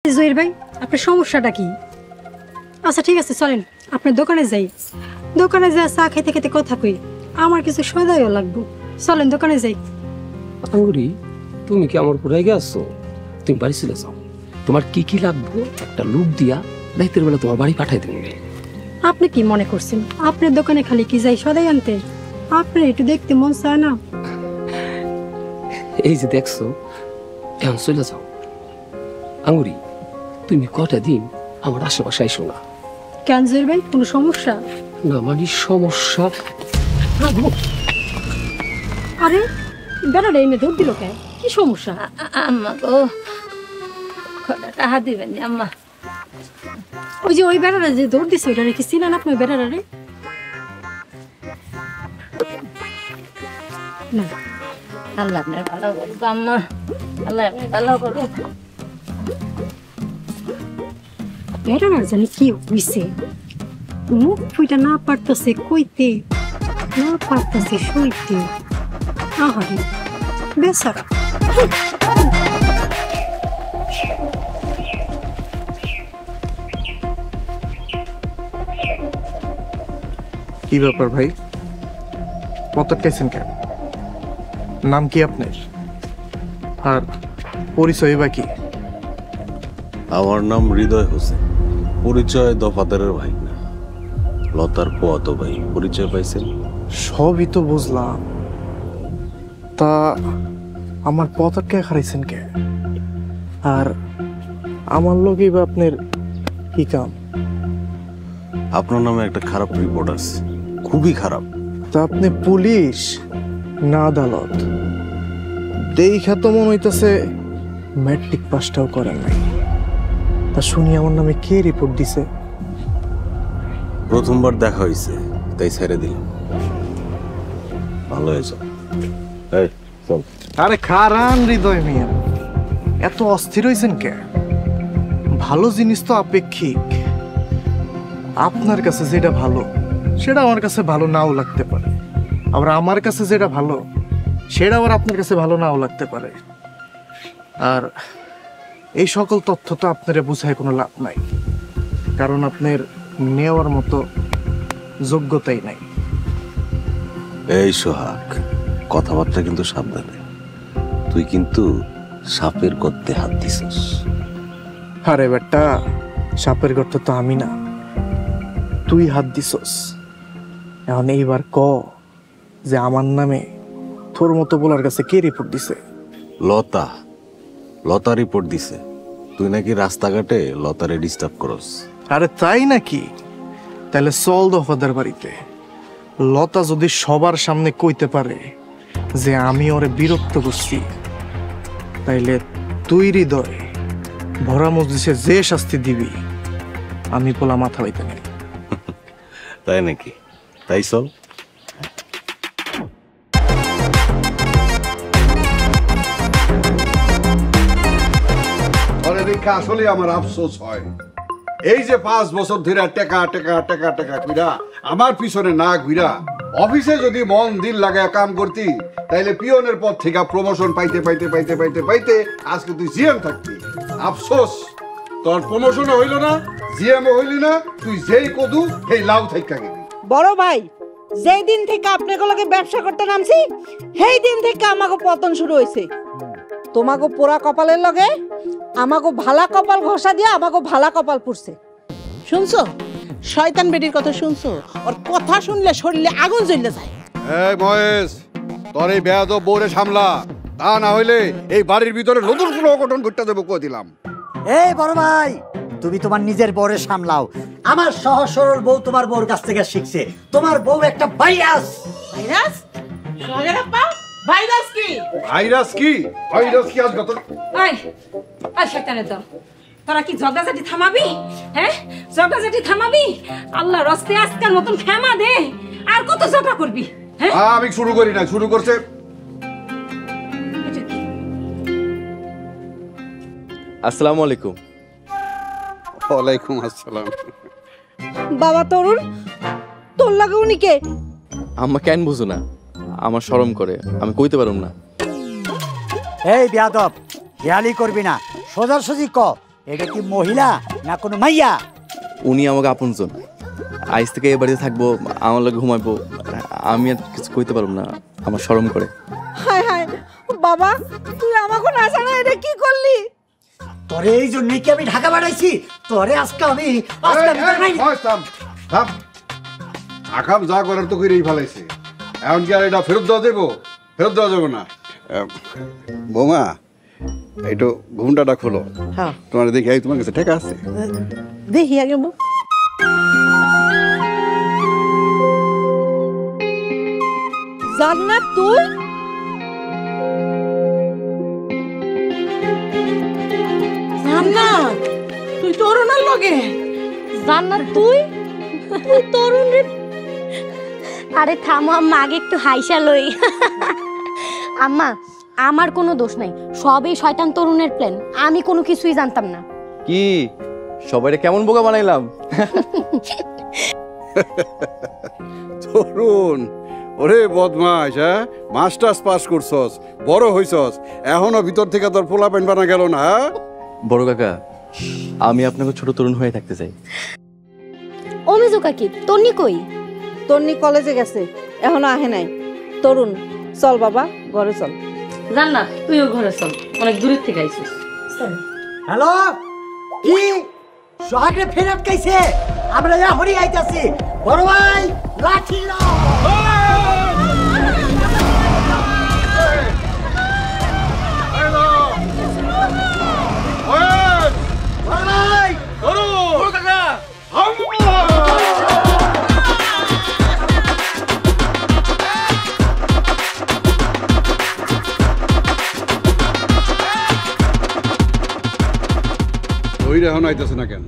জহির ভাই, আপনার সমস্যাটা কি? আচ্ছা ঠিক আছে, চলেন আপনার দোকানে যাই। দোকানে যা চা খেতে খেতে কথা কই, আমার কিছু সদাইও লাগবে। চলেন দোকানে যাই। আঙ্গুরি, তুমি কি আমার পুরাই গেছো? তুমি বাড়ি চলে যাও, তোমার কি কি লাগবে একটা লোক দিয়া রাতের বেলা তোমার বাড়ি পাঠাই দেবে। আপনি কি মনে করছেন আপনার দোকানে খালি কি যাই সদাই আনতে? আপনার একটু দেখতে মন চায় না? এই যে দেখছো, এখন চলে যাও। আঙ্গুরি, তুমি কটা দিন আমার আশেপাশে আইসো না। কেন জহির ভাই, কোনো সমস্যা? না মানে সমস্যা। আরে বেড়াটা এমনি দৌড় দিল কে? কি সমস্যা? আম্মা গো, টাকা দিবেন আম্মা। ওই যে ওই বেড়াটা যে দৌড় দিছে, ওইটা কি চিনেন আপনি? ওই বেড়াটা রে না, আল্লাহ আপনার ভালো করবো আম্মা, আল্লাহ আপনি ভালো করবো। বেড়াটার জানি কি হইছে, মুখ ফুইটা না পারতেছে কইতে, না পারতেছে সইতে। আহারে বেচারা। কি ব্যাপার ভাই, পতাকাইছেন কেন? নাম কি আপনার? আর পরিচয় বা কি? আমার নাম হৃদয় হোসেন, পরিচয় দফাদারের ভাই না, লতার পোয়াতো ভাই। পরিচয় পাইছেন? সবই তো বুঝলাম, তা আমার পতাকা খারাইছেন কে? আর আমার লোকই বা আপনার কি কাম? আপনার নামে একটা খারাপ রিপোর্ট আছে, খুবই খারাপ। তা আপনি পুলিশ না আদালত? দেখা তো মনে হইতেছে ম্যাট্রিক পাসটাও করেন নাই। তা শুনি আমার নামে কে রিপোর্ট দিছে? প্রথমবার দেখা হয়েছে তাই ছেড়ে দিলাম। ভালো হয়েছে। আরে খারান হৃদয় মিয়া, এত অস্থির হয়েছেন কে? ভালো জিনিস তো আপেক্ষিক। আপনার কাছে যেটা ভালো সেটা আমার কাছে ভালো নাও লাগতে পারে, আবার আমার কাছে যেটা ভালো সেটা আবার আপনার কাছে ভালো নাও লাগতে পারে। আর এই সকল তথ্য তো আপনারা বোঝায় কোনো লাভ নাই, কারণ আপনার নেওয়ার মতো যোগ্যতাই নাই। এই সোহাগ, কথাবার্তা কিন্তু সাবধানে। তুই কিন্তু সাপের গর্তে হাত দিছিস। আরে বেটা, সাপের গর্ত তো আমি না, তুই হাত দিছস। এখন এইবার ক যে আমার নামে তোর মতো বলার কাছে কে রিপোর্ট দিছে? লতা, লতা রিপোর্ট দিছে তুই নাকি রাস্তাঘাটে লতারে ডিস্টার্ব করস। আরে তাই নাকি? তাহলে চল দফাদার বাড়িতে। লতা যদি সবার সামনে কইতে পারে যে আমি ওরে বিরক্ত করছি, তাইলে তুই হৃদয় ভরা মজলিসে যে শাস্তি দিবি আমি পোলা মাথা হইতে নেই। তাই নাকি? তাই চল। আসলে আমার আফসোস হয়, এই যে 5 বছর ধরে টেকা টেকা টেকা টেকা কইরা আমার পিছনে না ঘুরা অফিসে যদি মন দিল লাগায় কাম করতি, তাইলে পিয়নের পদ থেকে প্রমোশন পাইতে পাইতে পাইতে পাইতে পাইতে আজকে তুই জিএম থাকতি। আফসোস, তোর প্রমোশনও হইল না, জিএমও হইলি না, তুই যেই কদু সেই লাউ থাইকা গেলি। বড় ভাই, যেই দিন থেকে আপনাকে ব্যবসা করতে নামছি সেই দিন থেকে আমাকে পতন শুরু হয়েছে। তোমাকে পোড়া কপালের লগে আমাকে ভালা কপাল ঘষা দিয়ে আমাকে ভালা কপাল পুড়ছে। শুনছো শয়তান বেটির কথা? শুনছো? ওর কথা শুনলে শরীরে আগুন জ্বলে যায়। এই মহেশ, তোর এই বেয়াদব বউরে সামলা, তা না হইলে এই বাড়ির ভিতরে নতুন কোনো অঘটন ঘটতে দেবো কই দিলাম। এই বড় ভাই, তুমি তোমার নিজের বউরে সামলাও। আমার সহজ সরল বউ তোমার বউর কাছ থেকে শিখছে। তোমার বউ একটা ভাইরাস। ভাইরাস? সোহাগের আপা, ভাইরাস কি? ভাইরাস কি? ভাইরাস কি আজ গত? ওই ওই শয়তানের দল, তোরা কি ঝগড়াঝাটি থামাবি? হ্যাঁ, ঝগড়াঝাটি থামাবি? আল্লাহ রস্তে আজকাল মতন ক্ষমা দে। আর কত ঝগড়া করবি? হ্যাঁ, আমি শুরু করি না, শুরু করছে। আসসালামু আলাইকুম। ওয়ালাইকুম আসসালাম। বাবা তরুণ, তোর লাগে উনি কে? আম্মা কেন বুঝো না? আমার শরম করে, আমি কইতে পারুম না। এই বেয়াদব, হেয়ালি করবি না, সোজাসুজি ক এটা কি মহিলা না কোনো মাইয়া? উনি আমাকে আপনজন। আজ থেকে এ বাড়িতে থাকবো, আমার লগে ঘুমাইবো। আমি আর কিছু কইতে পারবো না, আমার শরম করে। হায় হায় বাবা, তুই আমাকে না জানা এটা কি করলি? তোরে এই জন্যই কি আমি ঢাকা বাড়াইছি? তোরে আজকে আমি থাম। আকাম যা করার তো করেই ফেলাইছে, এখন কি আর এটা ফেরত দেওয়া দেবো? ফেরত দেওয়া যাবে না। বৌমা, একটু ঘুমটাটা খোলো। হ্যাঁ তোমার দেখি তোমার কাছে টাকা আছে? দেখি আগে জান্নাত, তুই জান্নাত, তুই তরুণের লগে? জান্নাত তুই তরুণ রে? আরে থামো আম্মা, আগে একটু হাইসা লই। আম্মা, আমার কোনো দোষ নাই, সবই শয়তান তরুণের প্ল্যান। আমি কোনো কিছুই জানতাম না। কি সবাইরে কেমন বোকা বানাইলাম? তরুণ, ওরে বদমাস, হ্যাঁ? মাস্টার্স পাস করছস, বড় হইছস, এখনো ভিতর থেকে তোর পোলা প্যান্ট বানা গেল না? বড় কাকা, আমি আপনাকে ছোট তরুণ হয়ে থাকতে চাই। ও মেজো কাকি, তন্নি কই? তন্নি কলেজে গেছে, এখনো আহে নাই। তরুণ, চল বাবা ঘরে চল। জান্নাত, তুইও ঘরে চল, অনেক দূরের থেকে আইছিস। হ্যালো, কি সোহাগরে ফেরত কাইছে? আমরা এখনই আইতাছি। বড় ভাই, লাঠি নাও। ওই এখন আইতেছে না কেন?